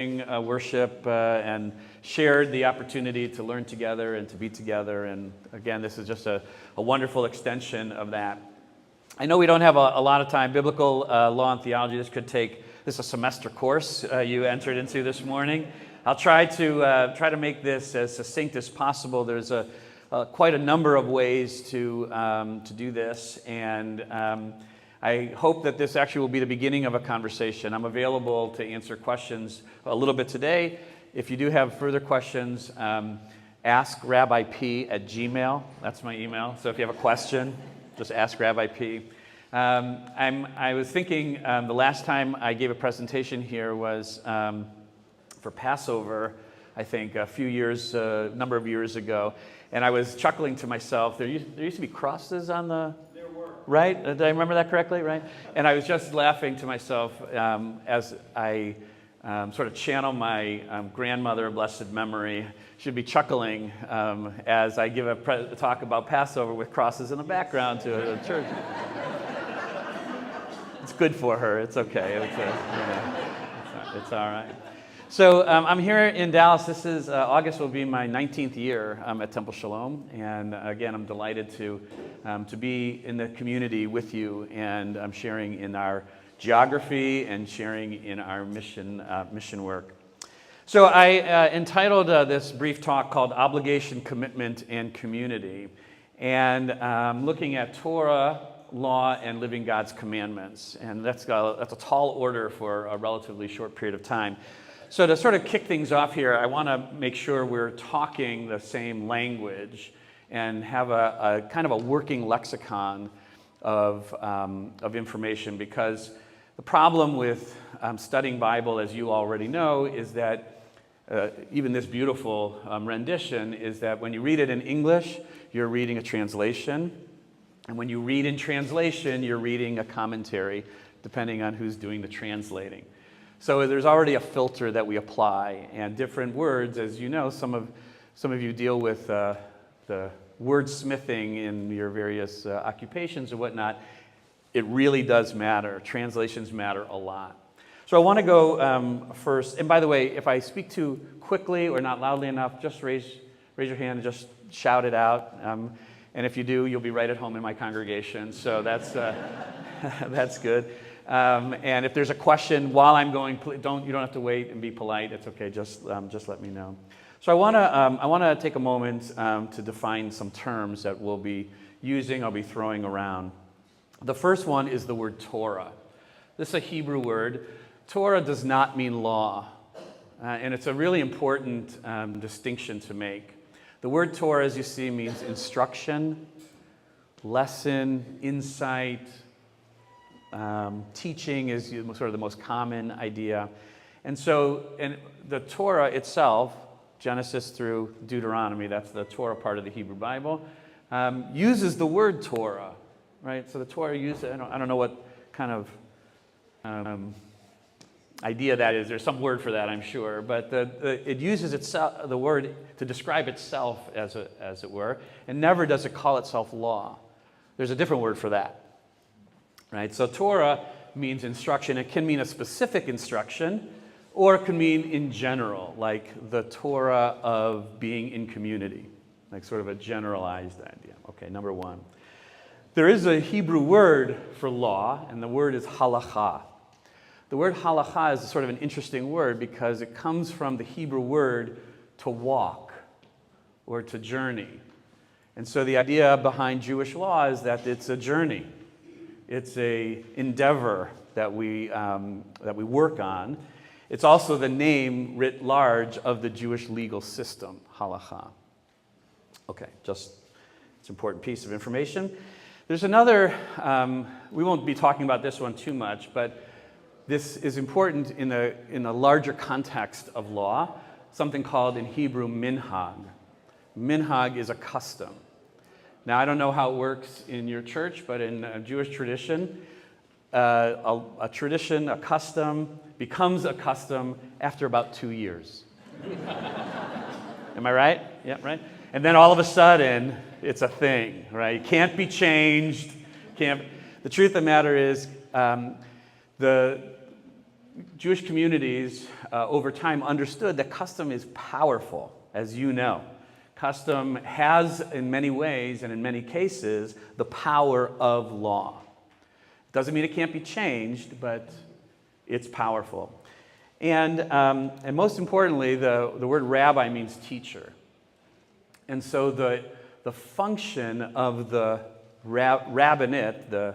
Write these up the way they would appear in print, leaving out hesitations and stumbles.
worship and shared the opportunity to learn together and to be together. And again, this is just a wonderful extension of that. I know we don't have a lot of time. Biblical law and theology, this is a semester course you entered into this morning. I'll try to make this as succinct as possible. There's quite a number of ways to do this, and I hope that this actually will be the beginning of a conversation. I'm available to answer questions a little bit today. If you do have further questions, ask Rabbi P at Gmail. That's my email. So if you have a question, just ask Rabbi P. I was thinking the last time I gave a presentation here was for Passover, I think, a number of years ago. And I was chuckling to myself. There used to be crosses on the... Right? Did I remember that correctly? Right? And I was just laughing to myself as I sort of channel my grandmother of blessed memory. She'd be chuckling as I give a talk about Passover with crosses in the background to a church. It's good for her. It's okay. It's all right. So I'm here in Dallas. August will be my 19th year at Temple Shalom, and again, I'm delighted to be in the community with you, and I'm sharing in our geography and sharing in our mission work. So I entitled this brief talk called "Obligation, Commitment, and Community," and looking at Torah, law, and living God's commandments, and that's a tall order for a relatively short period of time. So to sort of kick things off here, I want to make sure we're talking the same language and have a kind of a working lexicon of information, because the problem with studying Bible, as you already know, is that even this beautiful rendition is that when you read it in English, you're reading a translation, and when you read in translation, you're reading a commentary, depending on who's doing the translating. So there's already a filter that we apply, and different words, as you know, some of you deal with the wordsmithing in your various occupations or whatnot. It really does matter. Translations matter a lot. So I want to go first, and by the way, if I speak too quickly or not loudly enough, just raise your hand and just shout it out. And if you do, you'll be right at home in my congregation. So that's that's good. And if there's a question while I'm going, you don't have to wait and be polite. It's okay. Just let me know. So I want to take a moment to define some terms that we'll be using. I'll be throwing around. The first one is the word Torah. This is a Hebrew word. Torah does not mean law, and it's a really important distinction to make. The word Torah, as you see, means instruction, lesson, insight. Teaching is sort of the most common idea. And the Torah itself, Genesis through Deuteronomy, that's the Torah part of the Hebrew Bible, uses the word Torah, right? So the Torah uses, I don't know what kind of idea that is. There's some word for that, I'm sure. But it uses the word to describe itself, as it were, and never does it call itself law. There's a different word for that. Right? So Torah means instruction. It can mean a specific instruction, or it can mean in general, like the Torah of being in community, like sort of a generalized idea. Okay, number one. There is a Hebrew word for law, and the word is halakha. The word halakha is sort of an interesting word because it comes from the Hebrew word to walk or to journey. And so the idea behind Jewish law is that it's a journey. It's an endeavor that we work on. It's also the name writ large of the Jewish legal system, halakha. Okay, it's an important piece of information. There's another, we won't be talking about this one too much, but this is important in the larger context of law, something called in Hebrew minhag. Minhag is a custom. Now, I don't know how it works in your church, but in a Jewish tradition, a tradition, a custom, becomes a custom after about 2 years. Am I right? Yeah, right? And then all of a sudden, it's a thing, right? It can't be changed. The truth of the matter is, Jewish communities over time understood that custom is powerful, as you know. Custom has, in many ways and in many cases, the power of law. Doesn't mean it can't be changed, but it's powerful. And most importantly, the word rabbi means teacher. And so the function of the rabbinate, the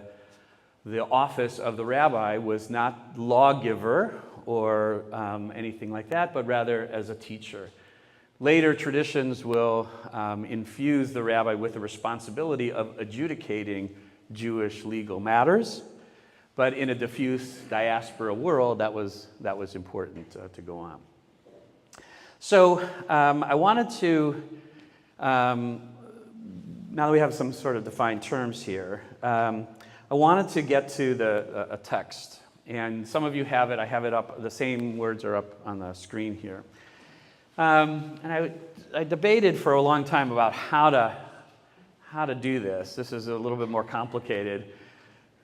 office of the rabbi, was not lawgiver or anything like that, but rather as a teacher. Later traditions will infuse the rabbi with the responsibility of adjudicating Jewish legal matters, but in a diffuse diaspora world, that was important to go on. So I wanted to, now that we have some sort of defined terms here, I wanted to get to a text, and some of you have it. I have it up. The same words are up on the screen here. And I debated for a long time about how to do this. This is a little bit more complicated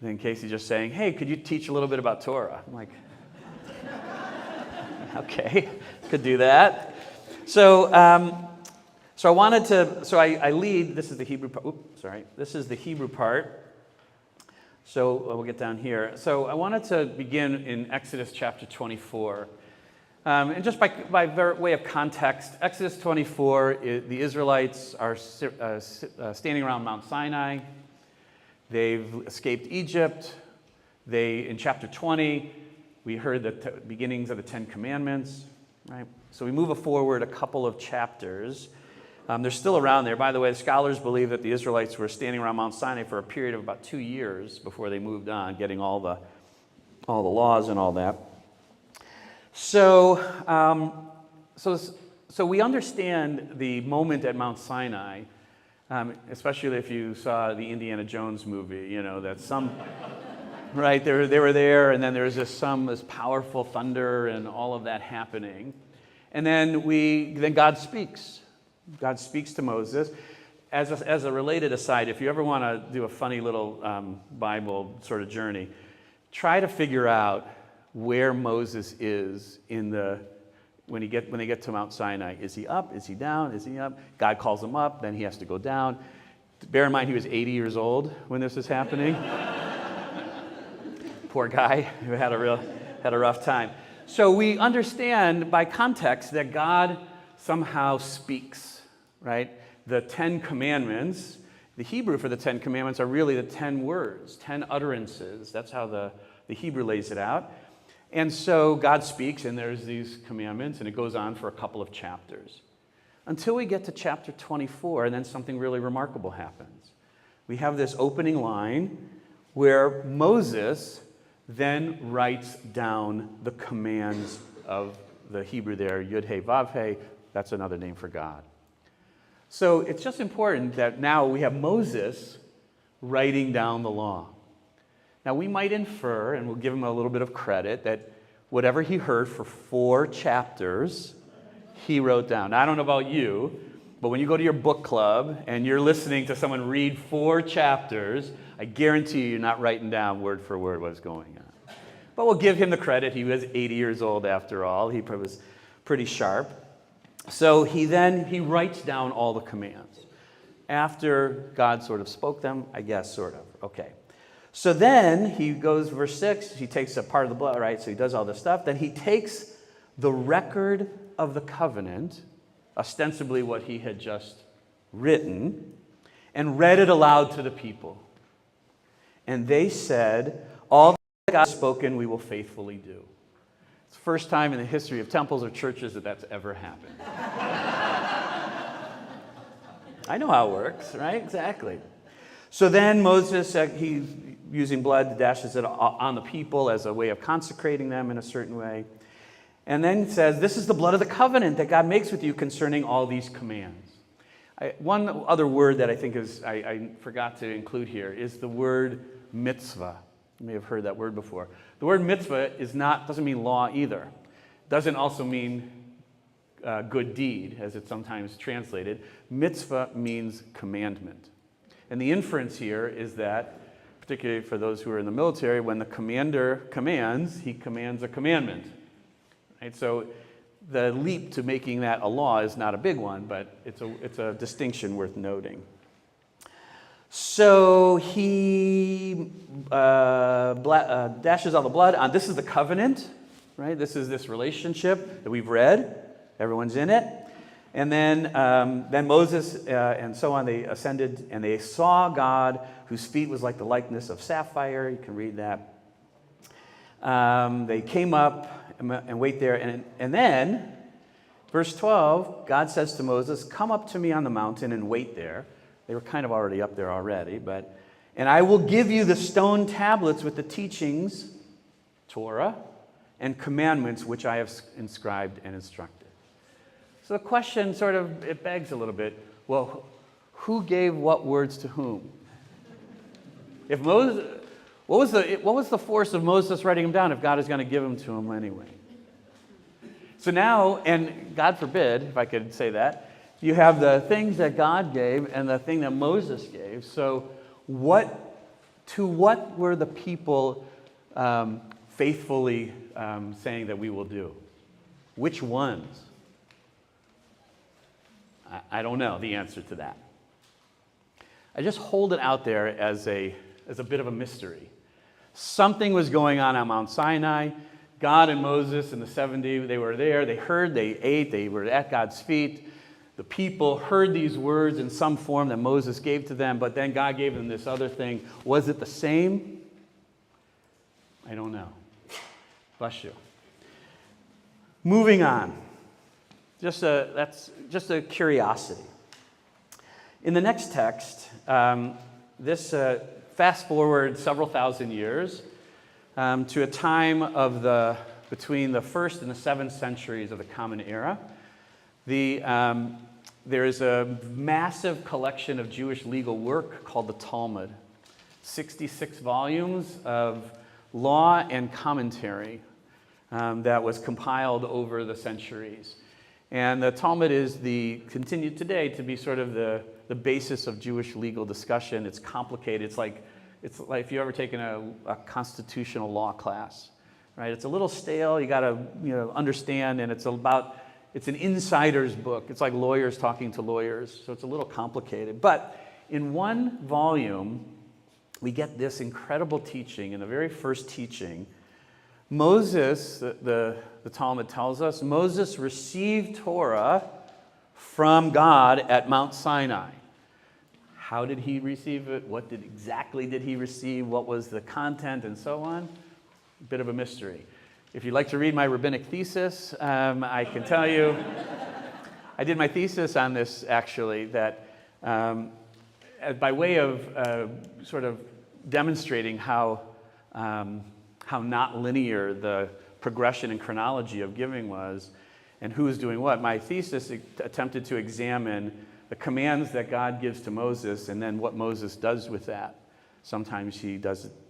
than Casey just saying, "Hey, could you teach a little bit about Torah?" I'm like, okay, could do that. So I wanted to. So I lead. This is the Hebrew part. This is the Hebrew part. So we'll get down here. So I wanted to begin in Exodus chapter 24. And just by way of context, Exodus 24, the Israelites are standing around Mount Sinai. They've escaped Egypt. In chapter 20, we heard the beginnings of the Ten Commandments. Right? So we move forward a couple of chapters. They're still around there. By the way, the scholars believe that the Israelites were standing around Mount Sinai for a period of about 2 years before they moved on, getting all the laws and all that. So we understand the moment at Mount Sinai, especially if you saw the Indiana Jones movie. You know that right? They were there, and then there was this powerful thunder and all of that happening, and then God speaks. God speaks to Moses. As a related aside, if you ever want to do a funny little Bible sort of journey, try to figure out where Moses is when they get to Mount Sinai. Is he up? Is he down? Is he up? God calls him up, then he has to go down. Bear in mind he was 80 years old when this is happening. Poor guy who had a rough time. So we understand by context that God somehow speaks, right? The 10 Commandments, the Hebrew for the 10 Commandments are really the 10 words, 10 utterances. That's how the Hebrew lays it out. And so God speaks, and there's these commandments, and it goes on for a couple of chapters. Until we get to chapter 24, and then something really remarkable happens. We have this opening line where Moses then writes down the commands of the Hebrew there, Yud He Vav He. That's another name for God. So it's just important that now we have Moses writing down the law. Now, we might infer, and we'll give him a little bit of credit, that whatever he heard for 4 chapters, he wrote down. Now, I don't know about you, but when you go to your book club and you're listening to someone read 4 chapters, I guarantee you're not writing down word for word what's going on. But we'll give him the credit. He was 80 years old after all. He was pretty sharp. So he writes down all the commands. After God sort of spoke them, I guess, sort of. Okay. So then he goes, verse 6, he takes a part of the blood, right? So he does all this stuff. Then he takes the record of the covenant, ostensibly what he had just written, and read it aloud to the people. And they said, all that God has spoken, we will faithfully do. It's the first time in the history of temples or churches that that's ever happened. I know how it works, right? Exactly. So then Moses, he's using blood, dashes it on the people as a way of consecrating them in a certain way. And then says, this is the blood of the covenant that God makes with you concerning all these commands. One other word that I think I forgot to include here is the word mitzvah. You may have heard that word before. The word mitzvah doesn't mean law either. It doesn't also mean good deed, as it's sometimes translated. Mitzvah means commandment. And the inference here is that particularly for those who are in the military, when the commander commands, he commands a commandment. Right? So the leap to making that a law is not a big one, but it's a distinction worth noting. So he dashes all the blood on. This is the covenant, right? This is this relationship that we've read. Everyone's in it. And then Moses and so on, they ascended and they saw God, whose feet was like the likeness of sapphire. You can read that. They came up and wait there. And then, verse 12, God says to Moses, come up to me on the mountain and wait there. They were kind of already up there already. And I will give you the stone tablets with the teachings, Torah, and commandments which I have inscribed and instructed. So the question it begs a little bit, well, who gave what words to whom? If Moses, what was the force of Moses writing them down if God is going to give them to him anyway? So now, and God forbid, if I could say that, you have the things that God gave and the thing that Moses gave. So what were the people faithfully saying that we will do? Which ones? I don't know the answer to that. I just hold it out there as a bit of a mystery. Something was going on Mount Sinai. God and Moses and the 70, they were there. They heard, they ate, they were at God's feet. The people heard these words in some form that Moses gave to them, but then God gave them this other thing. Was it the same? I don't know. Bless you. Moving on. That's just a curiosity. In the next text, this fast forward several thousand years to a time of between the 1st and the 7th centuries of the Common Era. There is a massive collection of Jewish legal work called the Talmud, 66 volumes of law and commentary that was compiled over the centuries. And the Talmud is continued today to be sort of the basis of Jewish legal discussion. It's complicated. It's like if you've ever taken a constitutional law class, right? It's a little stale. You got to understand, and it's an insider's book. It's like lawyers talking to lawyers, so it's a little complicated. But in one volume, we get this incredible teaching. In the very first teaching, Moses, the Talmud tells us, Moses received Torah from God at Mount Sinai. How did he receive it? What exactly did he receive? What was the content and so on? A bit of a mystery. If you'd like to read my rabbinic thesis, I can tell you, I did my thesis on this actually, that by way of sort of demonstrating how not linear the progression and chronology of giving was, and who was doing what. My thesis attempted to examine the commands that God gives to Moses, and then what Moses does with that. Sometimes he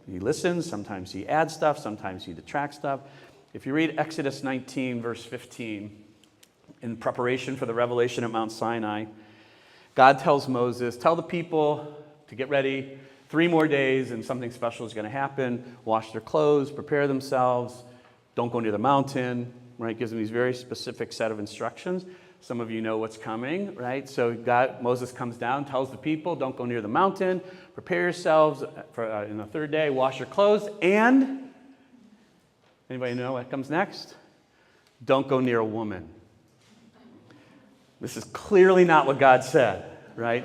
listens, sometimes he adds stuff, sometimes he detracts stuff. If you read Exodus 19, verse 15, in preparation for the revelation at Mount Sinai, God tells Moses, tell the people to get ready, 3 more days and something special is going to happen. Wash their clothes, prepare themselves, don't go near the mountain, right? Gives them these very specific set of instructions. Some of you know what's coming, right? So Moses comes down, tells the people, don't go near the mountain, prepare yourselves for in the 3rd day, wash your clothes, and anybody know what comes next? Don't go near a woman. This is clearly not what God said, right?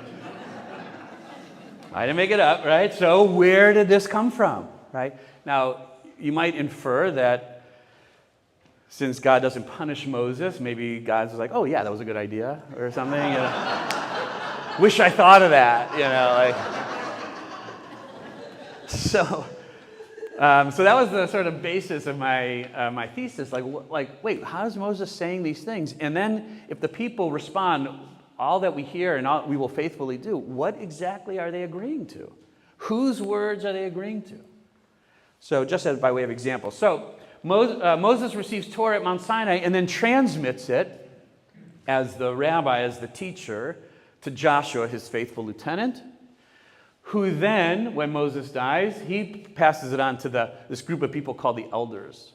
I didn't make it up, right? So where did this come from, right? Now, you might infer that since God doesn't punish Moses, maybe God's like, oh yeah, that was a good idea, or something. Wish I thought of that, So that was the sort of basis of my thesis. Wait, how is Moses saying these things? And then if the people respond, all that we hear and all we will faithfully do, what exactly are they agreeing to? Whose words are they agreeing to? So just as by way of example. So Moses receives Torah at Mount Sinai and then transmits it as the rabbi, as the teacher, to Joshua, his faithful lieutenant, who then, when Moses dies, he passes it on to this group of people called the elders,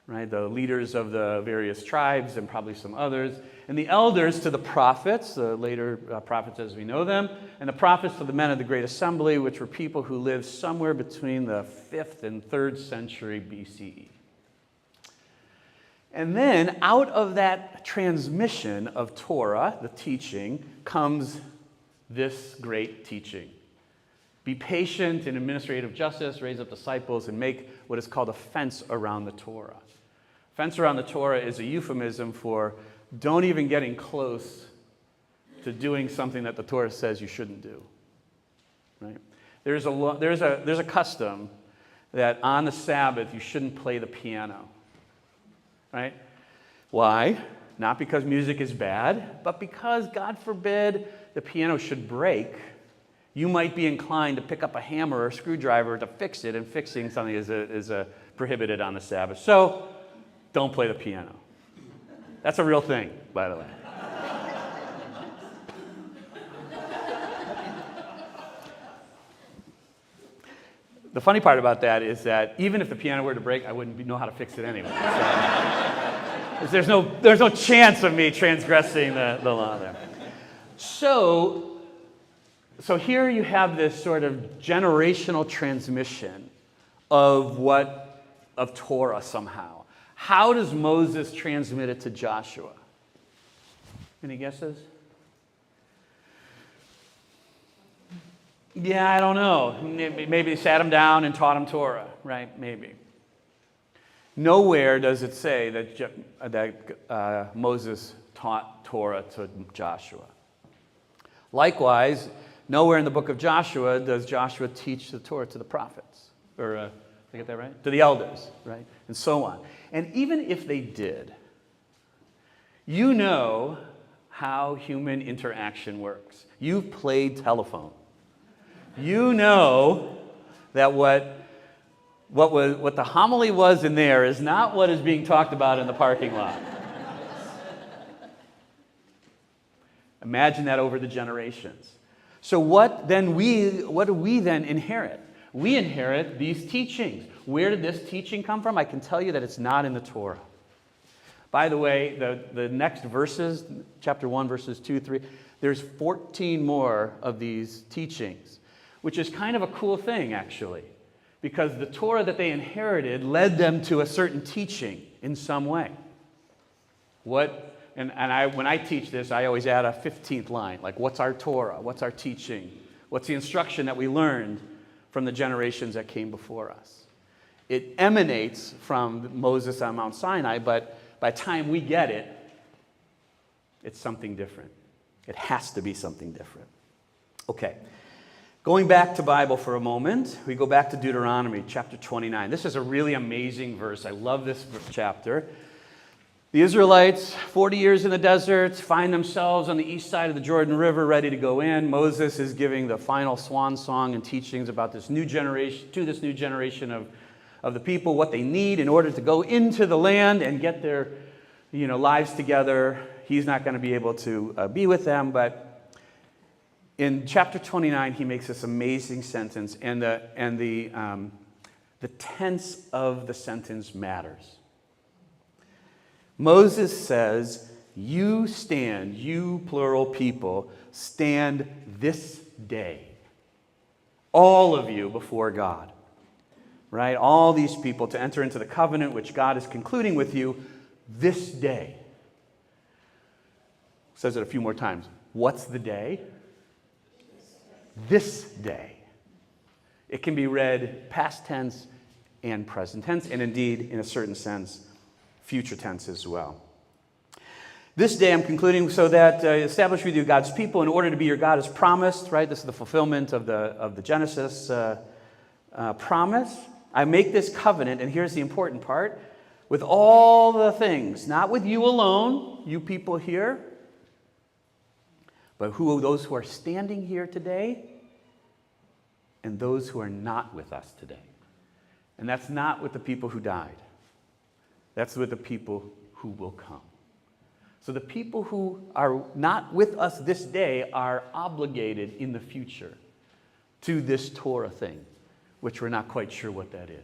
right? The leaders of the various tribes and probably some others. And the elders to the prophets, the later prophets as we know them, and the prophets to the men of the great assembly, which were people who lived somewhere between the 5th and 3rd century BCE. And then out of that transmission of Torah, the teaching, comes this great teaching. Be patient in administrative justice, raise up disciples, and make what is called a fence around the Torah. Fence around the Torah is a euphemism for don't even getting close to doing something that the Torah says you shouldn't do. Right? There's a custom that on the Sabbath you shouldn't play the piano. Right? Why? Not because music is bad, but because, God forbid, the piano should break. You might be inclined to pick up a hammer or a screwdriver to fix it, and fixing something is prohibited on the Sabbath. So, don't play the piano. That's a real thing, by the way. The funny part about that is that even if the piano were to break, I wouldn't know how to fix it anyway. So, there's no chance of me transgressing the law there. So here you have this sort of generational transmission of Torah somehow. How does Moses transmit it to Joshua? Any guesses? Yeah, I don't know. Maybe they sat him down and taught him Torah, right? Maybe. Nowhere does it say that Moses taught Torah to Joshua. Likewise, nowhere in the book of Joshua does Joshua teach the Torah to the prophets. Or, did I get that right? To the elders, right? And so on. And even if they did, you know how human interaction works. You've played telephone. You know that what the homily was in there is not what is being talked about in the parking lot. Imagine that over the generations. So what do we then inherit? We inherit these teachings. Where did this teaching come from? I can tell you that it's not in the Torah. By the way, the next verses, chapter 1, verses 2, 3, there's 14 more of these teachings, which is kind of a cool thing, actually, because the Torah that they inherited led them to a certain teaching in some way. When I teach this, I always add a 15th line, like what's our Torah? What's our teaching? What's the instruction that we learned from the generations that came before us? It emanates from Moses on Mount Sinai, but by the time we get it, it's something different. It has to be something different. Okay. Going back to Bible for a moment, we go back to Deuteronomy chapter 29. This is a really amazing verse. I love this chapter. The Israelites, 40 years in the desert, find themselves on the east side of the Jordan River, ready to go in. Moses is giving the final swan song and teachings about this new generation of the people, what they need in order to go into the land and get their lives together. He's not going to be able to be with them, but in chapter 29, he makes this amazing sentence, and the tense of the sentence matters. Moses says, you stand, you plural people, stand this day. All of you before God. Right? All these people to enter into the covenant which God is concluding with you this day. Says it a few more times. What's the day? This day. It can be read past tense and present tense, and indeed, in a certain sense, future tense as well. This day I'm concluding so that establish with you God's people in order to be your God as promised, right? This is the fulfillment of the Genesis promise. I make this covenant, and here's the important part, with all the things, not with you alone, you people here, but those who are standing here today and those who are not with us today. And that's not with the people who died. That's with the people who will come. So the people who are not with us this day are obligated in the future to this Torah thing, which we're not quite sure what that is.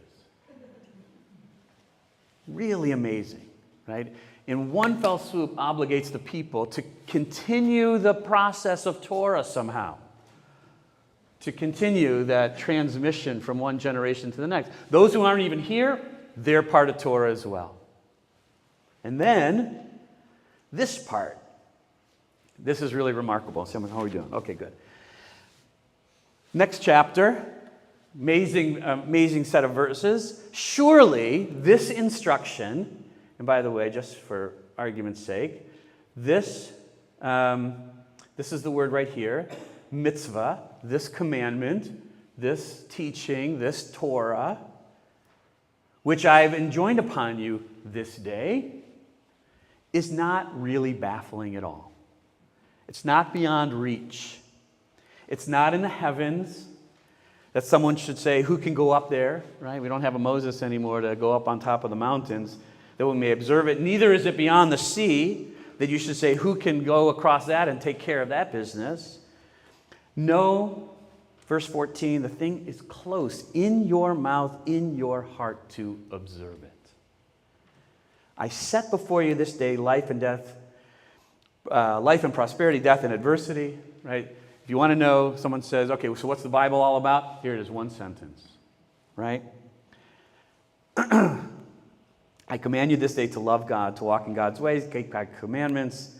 Really amazing, right? In one fell swoop, obligates the people to continue the process of Torah somehow, to continue that transmission from one generation to the next. Those who aren't even here, they're part of Torah as well. And then, this part. This is really remarkable. So, how are we doing? Okay, good. Next chapter, amazing set of verses. Surely, this instruction, and by the way, just for argument's sake, this is the word right here, mitzvah, this commandment, this teaching, this Torah, which I've enjoined upon you this day, is not really baffling at all. It's not beyond reach. It's not in the heavens that someone should say, who can go up there, right? We don't have a Moses anymore to go up on top of the mountains that we may observe it. Neither is it beyond the sea that you should say, who can go across that and take care of that business? No, verse 14, the thing is close, in your mouth, in your heart to observe it. I set before you this day life and death, life and prosperity, death and adversity, right? If you want to know, someone says, okay, so what's the Bible all about? Here it is, one sentence, right? I command you this day to love God, to walk in God's ways, keep God's commandments,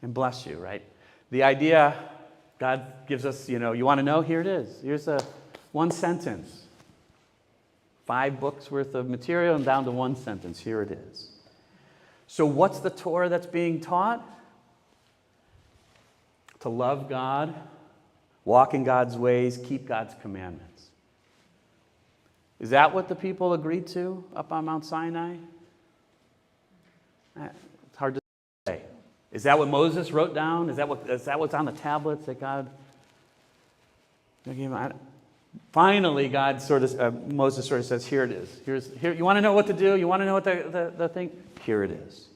and bless you, right? The idea, God gives us, you want to know? Here it is. Here's one sentence. 5 books worth of material and down to one sentence. Here it is. So what's the Torah that's being taught? To love God, walk in God's ways, keep God's commandments. Is that what the people agreed to up on Mount Sinai? It's hard to say. Is that what Moses wrote down? Is that what's on the tablets that God gave him? Finally, Moses sort of says, here it is. Here. You want to know what to do? You want to know what the thing? Here it is.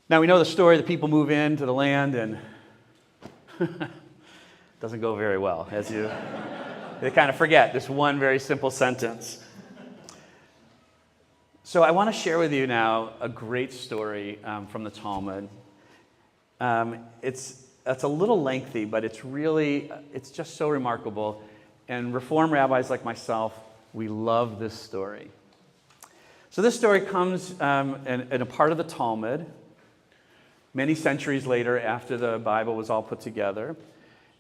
Now we know the story. The people move into the land and doesn't go very well. They kind of forget this one very simple sentence. So I want to share with you now a great story from the Talmud. It's a little lengthy, but it's just so remarkable. And Reform rabbis like myself, we love this story. So this story comes in a part of the Talmud, many centuries later after the Bible was all put together,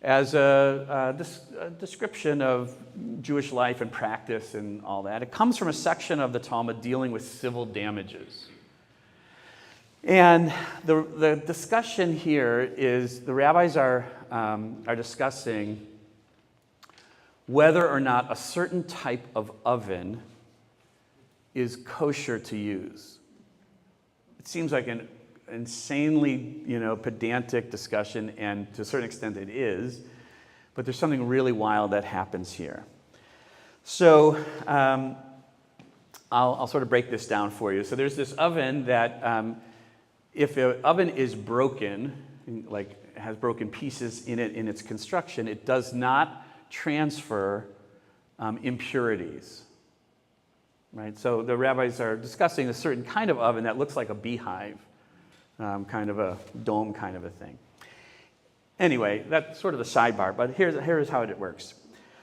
as a description of Jewish life and practice and all that. It comes from a section of the Talmud dealing with civil damages. And the discussion here is the rabbis are discussing whether or not a certain type of oven is kosher to use. It seems like an insanely, pedantic discussion, and to a certain extent it is, but there's something really wild that happens here. So I'll sort of break this down for you. So there's this oven that if an oven is broken, like has broken pieces in it in its construction, it does not transfer impurities. Right? So the rabbis are discussing a certain kind of oven that looks like a beehive, kind of a dome kind of a thing. Anyway, that's sort of the sidebar, but here's how it works.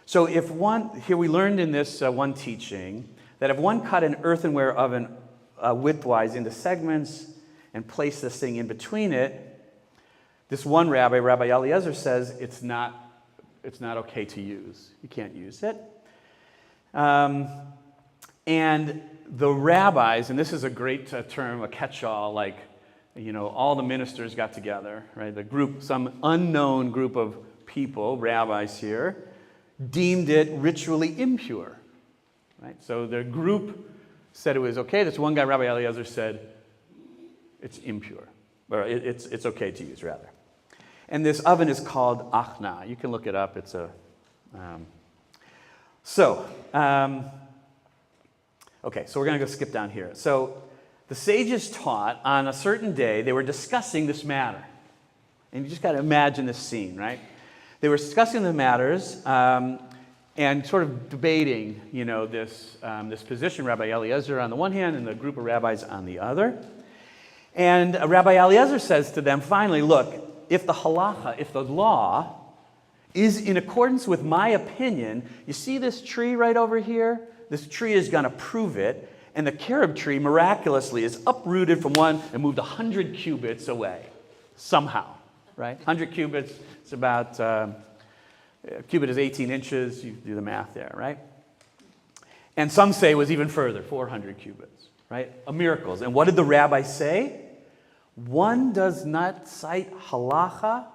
So here we learned in this one teaching that if one cut an earthenware oven widthwise into segments and placed this thing in between it, this one rabbi, Rabbi Eliezer, says it's not okay to use. You can't use it. And the rabbis, and this is a great term, a catch-all, like, all the ministers got together, right? The group, some unknown group of people, rabbis here, deemed it ritually impure, right? So the group said it was okay. This one guy, Rabbi Eliezer, said it's impure, or it's okay to use, rather. And this oven is called achna. You can look it up. It's okay, so we're going to go skip down here. So the sages taught on a certain day, they were discussing this matter. And you just got to imagine this scene, right? They were discussing the matters and sort of debating, this position, Rabbi Eliezer on the one hand and the group of rabbis on the other. And Rabbi Eliezer says to them, finally, look, if the halacha, if the law is in accordance with my opinion, you see this tree right over here? This tree is going to prove it. And the carob tree, miraculously, is uprooted from one and moved 100 cubits away, somehow, right? 100 cubits, it's about, a cubit is 18 inches, you do the math there, right? And some say it was even further, 400 cubits, right? A miracle. And what did the rabbi say? One does not cite halacha,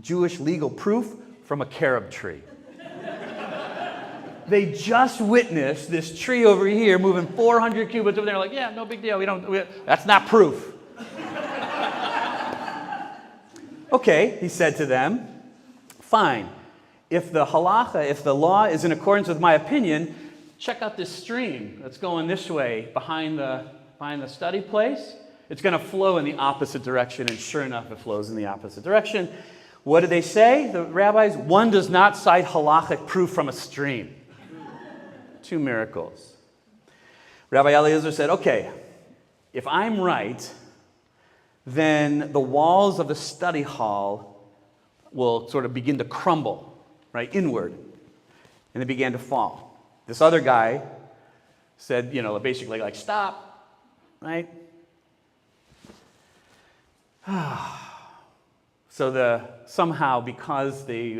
Jewish legal proof, from a carob tree. They just witnessed this tree over here moving 400 cubits over there. Like, yeah, no big deal. That's not proof. Okay, he said to them, fine. If the halacha, if the law is in accordance with my opinion, check out this stream that's going this way behind the study place. It's going to flow in the opposite direction, and sure enough, it flows in the opposite direction. What do they say, the rabbis? One does not cite halachic proof from a stream. 2 miracles. Rabbi Eliezer said, okay, if I'm right, then the walls of the study hall will sort of begin to crumble, right, inward. And they began to fall. This other guy said, basically like, stop, right? So somehow, because these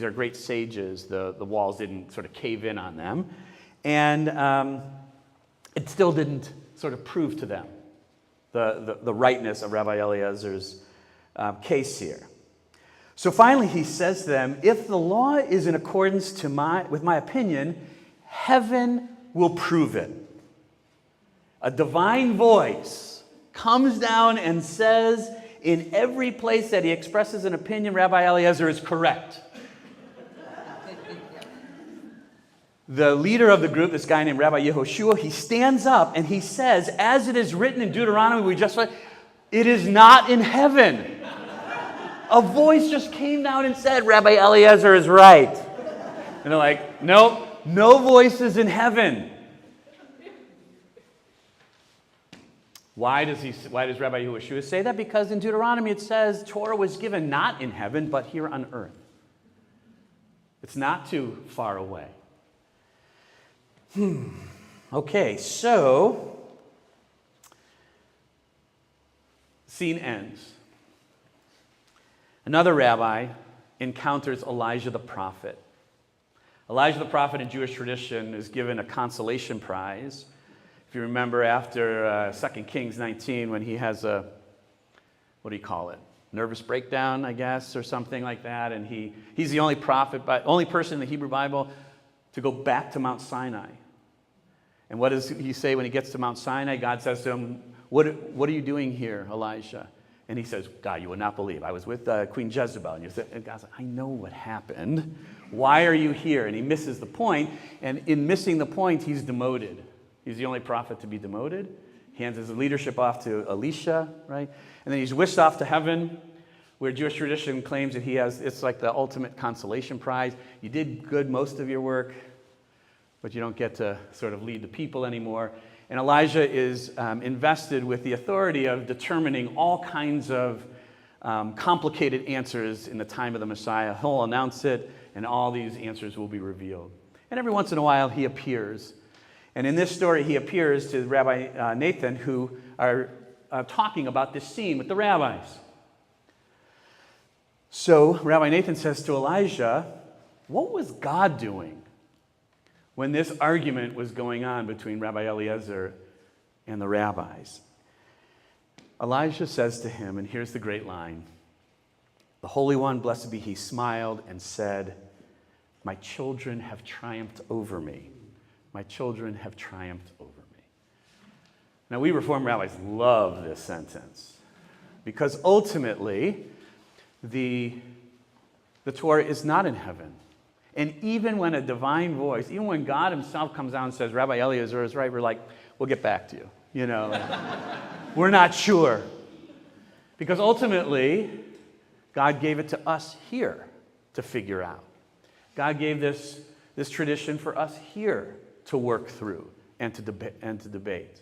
are great sages, the walls didn't sort of cave in on them. And it still didn't sort of prove to them the rightness of Rabbi Eliezer's case here. So finally he says to them, if the law is in accordance with my opinion, heaven will prove it. A divine voice comes down and says, in every place that he expresses an opinion, Rabbi Eliezer is correct. The leader of the group, this guy named Rabbi Yehoshua, he stands up and he says, as it is written in Deuteronomy, we just read, it is not in heaven. A voice just came down and said, Rabbi Eliezer is right. And they're like, nope, no voices in heaven. Why does Rabbi Yehoshua say that? Because in Deuteronomy it says Torah was given not in heaven, but here on earth. It's not too far away. Okay, so scene ends. Another rabbi encounters Elijah the prophet. Elijah the prophet in Jewish tradition is given a consolation prize. If you remember after 2 Kings 19, when he has nervous breakdown, I guess, or something like that, and he's the only person in the Hebrew Bible to go back to Mount Sinai. And what does he say when he gets to Mount Sinai? God says to him, what are you doing here, Elijah? And he says, God, you will not believe. I was with Queen Jezebel. And God said, I know what happened. Why are you here? And he misses the point. And in missing the point, he's demoted. He's the only prophet to be demoted. He hands his leadership off to Elisha, right? And then he's whisked off to heaven, where Jewish tradition claims that it's like the ultimate consolation prize. You did good most of your work, but you don't get to sort of lead the people anymore. And Elijah is invested with the authority of determining all kinds of complicated answers in the time of the Messiah. He'll announce it, and all these answers will be revealed. And every once in a while, he appears. And in this story, he appears to Rabbi Nathan, who are talking about this scene with the rabbis. So Rabbi Nathan says to Elijah, what was God doing when this argument was going on between Rabbi Eliezer and the rabbis? Elijah says to him, and here's the great line, the Holy One, blessed be he, smiled and said, my children have triumphed over me. My children have triumphed over me. Now, we Reformed rabbis love this sentence because ultimately the Torah is not in heaven. And even when a divine voice, even when God himself comes down and says, Rabbi Eliezer is right, we're like, we'll get back to you. We're not sure. Because ultimately, God gave it to us here. to figure out. God gave this tradition for us here to work through and to debate.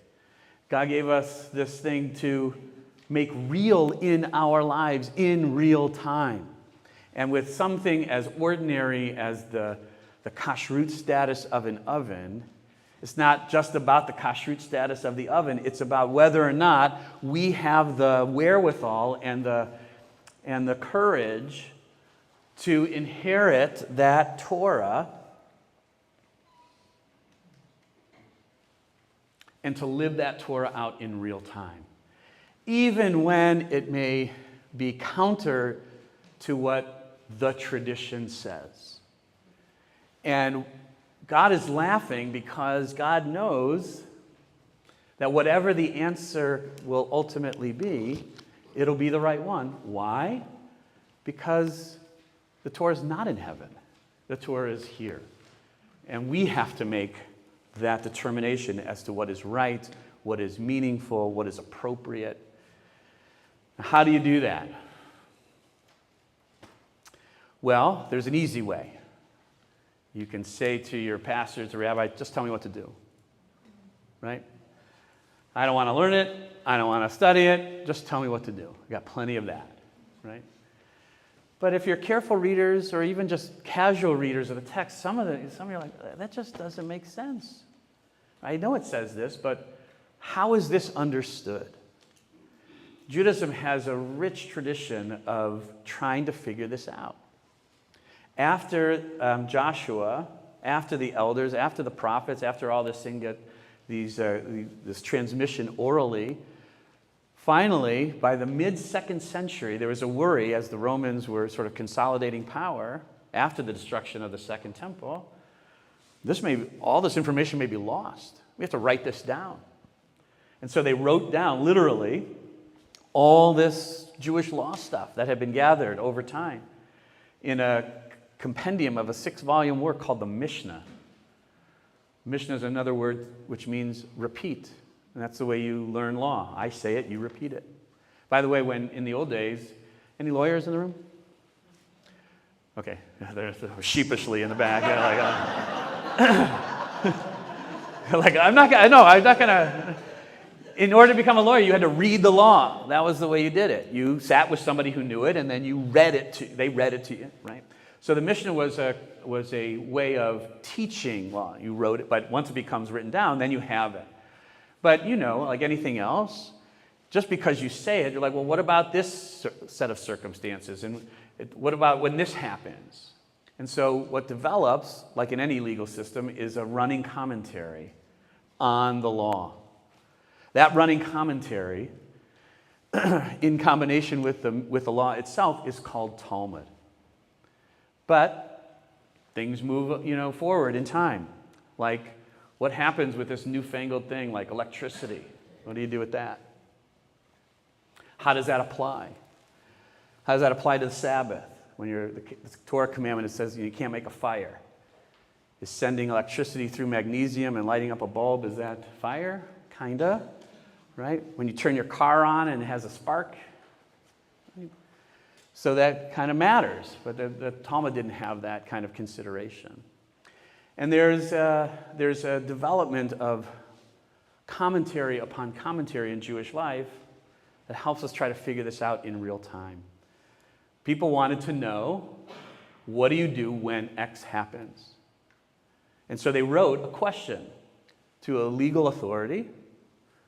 God gave us this thing to make real in our lives in real time. And with something as ordinary as the kashrut status of an oven, it's not just about the kashrut status of the oven, it's about whether or not we have the wherewithal and the courage to inherit that Torah and to live that Torah out in real time, even when it may be counter to what the tradition says. And God is laughing because God knows that whatever the answer will ultimately be, it'll be the right one. Why? Because the Torah is not in heaven. The Torah is here. And we have to make that determination as to what is right, what is meaningful, what is appropriate. How do you do that? Well, there's an easy way. You can say to your pastor, to rabbi, just tell me what to do. Right? I don't want to learn it. I don't want to study it. Just tell me what to do. I got plenty of that. Right? But if you're careful readers or even just casual readers of the text, some of you are like, that just doesn't make sense. I know it says this, but how is this understood? Judaism has a rich tradition of trying to figure this out. After Joshua, after the elders, after the prophets, after all this thing this transmission orally, finally, by the mid-2nd century, there was a worry as the Romans were sort of consolidating power after the destruction of the Second Temple. All this information may be lost. We have to write this down. And so they wrote down, literally, all this Jewish law stuff that had been gathered over time in a compendium of a 6-volume work called the Mishnah. Mishnah is another word which means repeat. And that's the way you learn law. I say it, you repeat it. By the way, when in the old days, any lawyers in the room? Okay, they're sheepishly in the back. I'm not gonna. In order to become a lawyer, you had to read the law. That was the way you did it. You sat with somebody who knew it, and then you read it. They read it to you, right? So the Mishnah was a way of teaching law. You wrote it, but once it becomes written down, then you have it. But like anything else, just because you say it, you're like, well, what about this set of circumstances? And what about when this happens? And so what develops, like in any legal system, is a running commentary on the law. That running commentary, in combination with the law itself, is called Talmud. But things move, forward in time. Like, what happens with this newfangled thing like electricity? What do you do with that? How does that apply? How does that apply to the Sabbath? When the Torah commandment, it says you can't make a fire. Is sending electricity through magnesium and lighting up a bulb, is that fire? Kinda, right? When you turn your car on and it has a spark. So that kind of matters, but the Talmud didn't have that kind of consideration. And there's a development of commentary upon commentary in Jewish life that helps us try to figure this out in real time. People wanted to know, what do you do when X happens? And so they wrote a question to a legal authority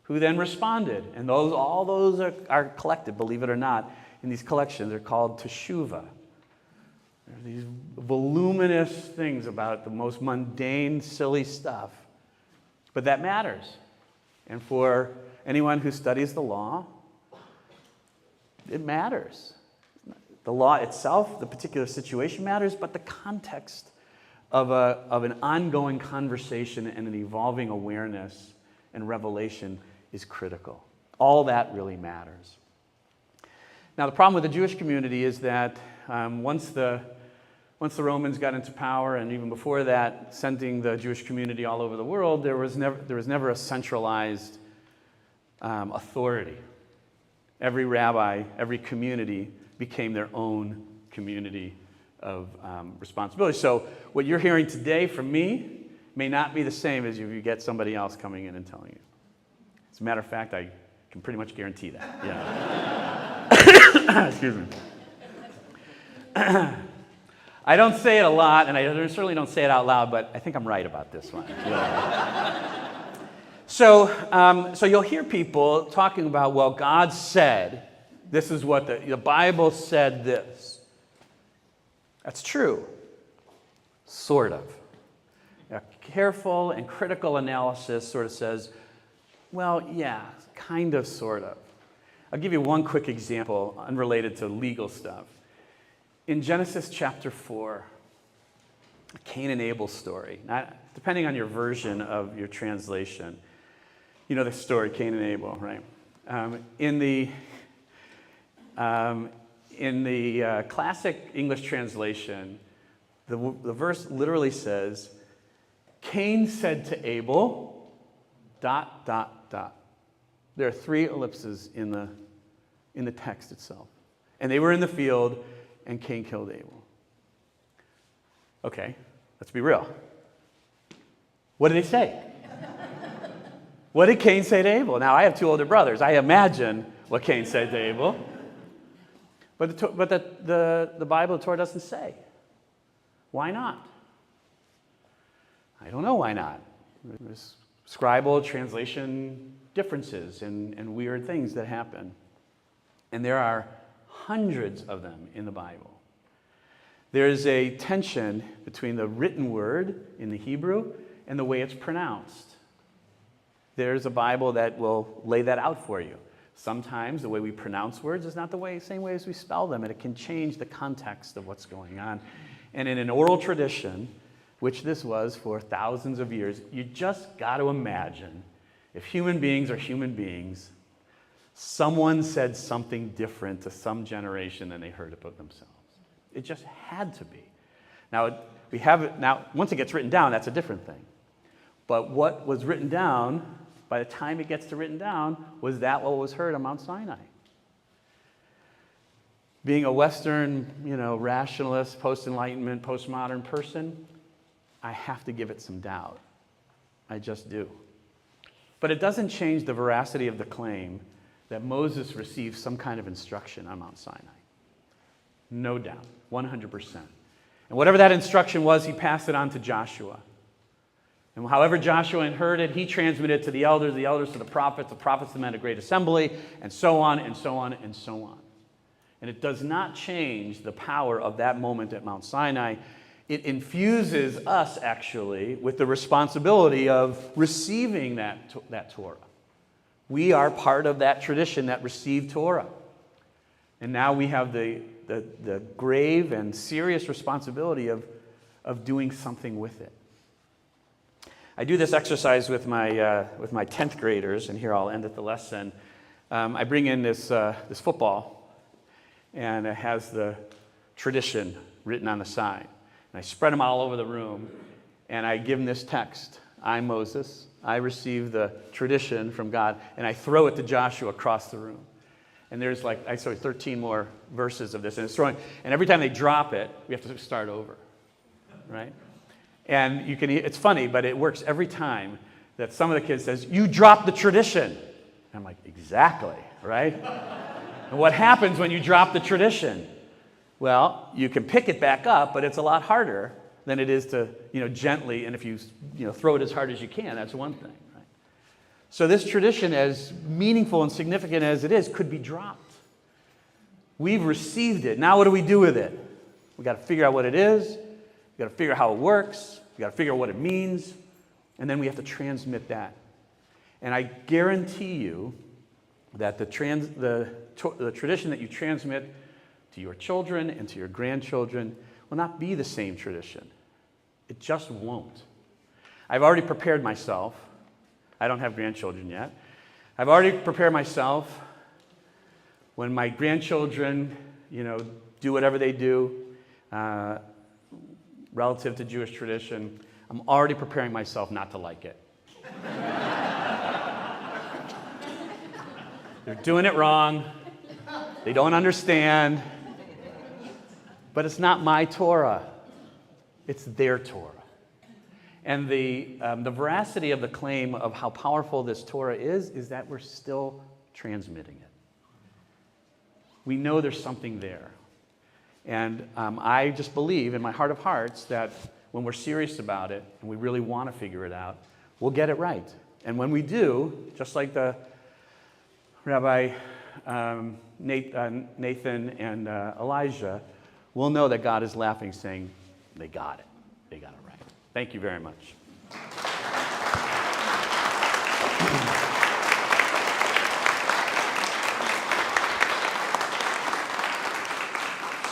who then responded. And all those are collected, believe it or not, in these collections. They're called teshuvah. They're these voluminous things about the most mundane, silly stuff. But that matters. And for anyone who studies the law, it matters. The law itself, the particular situation matters, but the context of an ongoing conversation and an evolving awareness and revelation is critical. All that really matters. Now, the problem with the Jewish community is that once the Romans got into power, and even before that, sending the Jewish community all over the world, there was never a centralized authority. Every rabbi, every community became their own community responsibility. So what you're hearing today from me may not be the same as if you get somebody else coming in and telling you. As a matter of fact, I can pretty much guarantee that. Yeah. Excuse me. I don't say it a lot, and I certainly don't say it out loud, but I think I'm right about this one. Yeah. So you'll hear people talking about, well, God said, this is what the Bible said this. That's true. Sort of. A careful and critical analysis sort of says, well, yeah, kind of, sort of. I'll give you one quick example unrelated to legal stuff. In Genesis chapter 4, a Cain and Abel story, depending on your version of your translation, you know the story, Cain and Abel, right? In the classic English translation, the verse literally says, Cain said to Abel, ... There are 3 ellipses in the text itself. And they were in the field, and Cain killed Abel. Okay, let's be real. What did he say? What did Cain say to Abel? Now, I have 2 older brothers. I imagine what Cain said to Abel. But the Bible, the Torah, doesn't say. Why not? I don't know why not. There's scribal translation differences and weird things that happen. And there are hundreds of them in the Bible. There's a tension between the written word in the Hebrew and the way it's pronounced. There's a Bible that will lay that out for you. Sometimes the way we pronounce words is not the same way as we spell them, and it can change the context of what's going on. And in an oral tradition, which this was for thousands of years, you just got to imagine, if human beings are human beings, someone said something different to some generation than they heard about themselves. It just had to be. Now, once it gets written down, that's a different thing. But what was written down, by the time it gets to written down, was that what was heard on Mount Sinai? Being a Western, rationalist, post-Enlightenment, postmodern person, I have to give it some doubt. I just do. But it doesn't change the veracity of the claim that Moses received some kind of instruction on Mount Sinai. No doubt, 100%. And whatever that instruction was, he passed it on to Joshua. And however Joshua heard it, he transmitted it to the elders to the prophets to the men of great assembly, and so on, and so on, and so on. And it does not change the power of that moment at Mount Sinai. It infuses us, actually, with the responsibility of receiving that Torah. We are part of that tradition that received Torah. And now we have the grave and serious responsibility of doing something with it. I do this exercise with my 10th graders, and here I'll end at the lesson. I bring in this football, and it has the tradition written on the side. And I spread them all over the room, and I give them this text. I'm Moses. I received the tradition from God, and I throw it to Joshua across the room. And there's 13 more verses of this, and it's throwing. And every time they drop it, we have to start over, right? And it's funny, but it works every time that some of the kids says, "You dropped the tradition." And I'm like, exactly, right? And what happens when you drop the tradition? Well, you can pick it back up, but it's a lot harder than it is to, gently, and if you throw it as hard as you can, that's one thing, right? So this tradition, as meaningful and significant as it is, could be dropped. We've received it. Now what do we do with it? We've got to figure out what it is. We've got to figure out how it works. We've got to figure out what it means. And then we have to transmit that. And I guarantee you that the tradition that you transmit to your children and to your grandchildren will not be the same tradition. It just won't. I've already prepared myself. I don't have grandchildren yet. I've already prepared myself when my grandchildren, do whatever they do relative to Jewish tradition. I'm already preparing myself not to like it. They're doing it wrong. They don't understand. But it's not my Torah. It's their Torah. And the veracity of the claim of how powerful this Torah is that we're still transmitting it. We know there's something there. And I just believe in my heart of hearts that when we're serious about it and we really want to figure it out, we'll get it right. And when we do, just like the Rabbi Nathan and Elijah, we'll know that God is laughing, saying, they got it. They got it right. Thank you very much.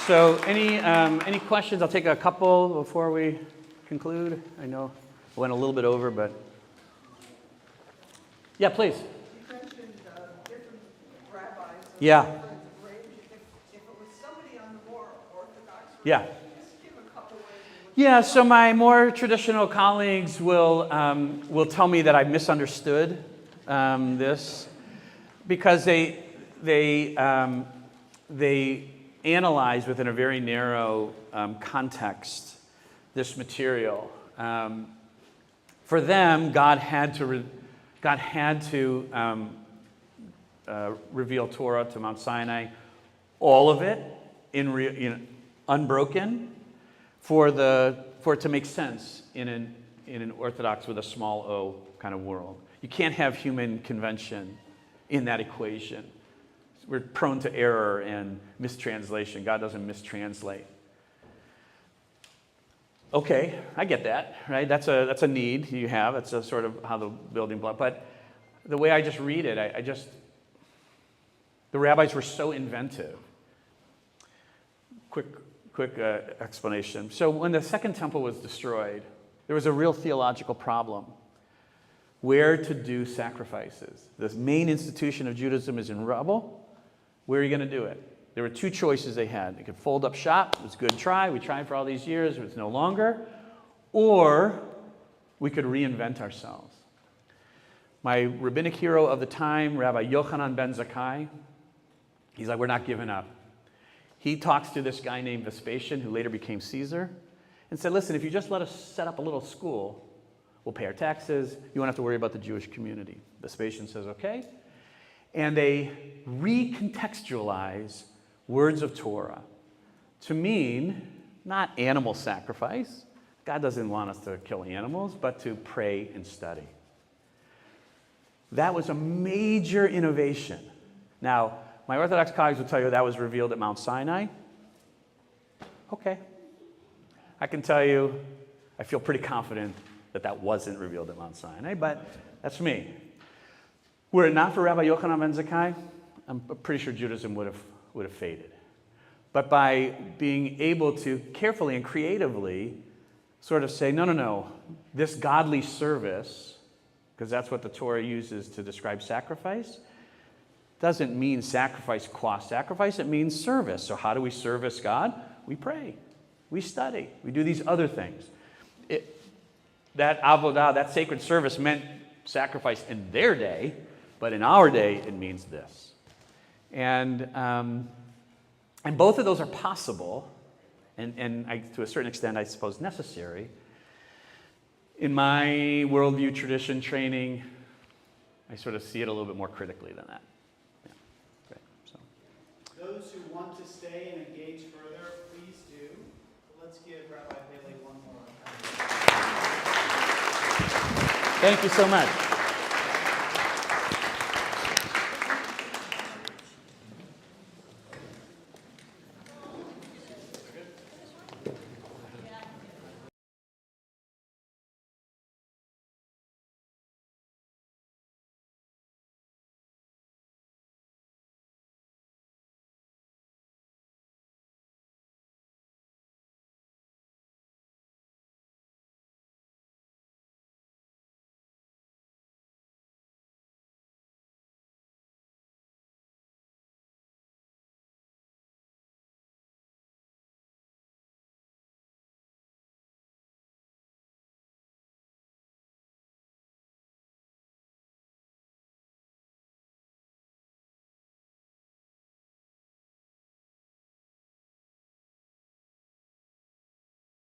So any questions? I'll take a couple before we conclude. I know I went a little bit over, but yeah, please. You mentioned different rabbis. Yeah. Different range. If it was somebody on the more orthodox range, Yeah. just give a couple ways in which Yeah, so my more traditional colleagues will tell me that I misunderstood this because they analyze within a very narrow context this material. For them, God had to reveal Torah to Mount Sinai, all of it, unbroken, for it to make sense in an Orthodox with a small o kind of world. You can't have human convention in that equation. We're prone to error and mistranslation. God doesn't mistranslate. Okay, I get that, right? That's a need you have. That's a sort of how the building block. But the way I just read it, the rabbis were so inventive. Quick explanation. So when the second temple was destroyed, there was a real theological problem. Where to do sacrifices? The main institution of Judaism is in rubble. Where are you going to do it? There were two choices they had. They could fold up shop. It was a good try. We tried for all these years. It's no longer. Or we could reinvent ourselves. My rabbinic hero of the time, Rabbi Yochanan ben Zakkai, he's like, we're not giving up. He talks to this guy named Vespasian, who later became Caesar, and said, listen, if you just let us set up a little school, we'll pay our taxes. You won't have to worry about the Jewish community. Vespasian says, okay. And they recontextualize words of Torah to mean not animal sacrifice. God doesn't want us to kill animals, but to pray and study. That was a major innovation. Now, my Orthodox colleagues will tell you that was revealed at Mount Sinai. Okay. I can tell you, I feel pretty confident that wasn't revealed at Mount Sinai, but that's me. Were it not for Rabbi Yochanan ben Zakkai, I'm pretty sure Judaism would have faded. But by being able to carefully and creatively sort of say, no, this godly service, because that's what the Torah uses to describe sacrifice, doesn't mean sacrifice qua sacrifice, it means service. So how do we service God? We pray, we study, we do these other things. That avodah, that sacred service meant sacrifice in their day, but in our day, it means this. And both of those are possible, and to a certain extent, I suppose, necessary. In my worldview, tradition, training, I sort of see it a little bit more critically than that. Yeah. Great. So. Those who want to stay and engage further, please do. Let's give Rabbi Paley one more. Thank you so much.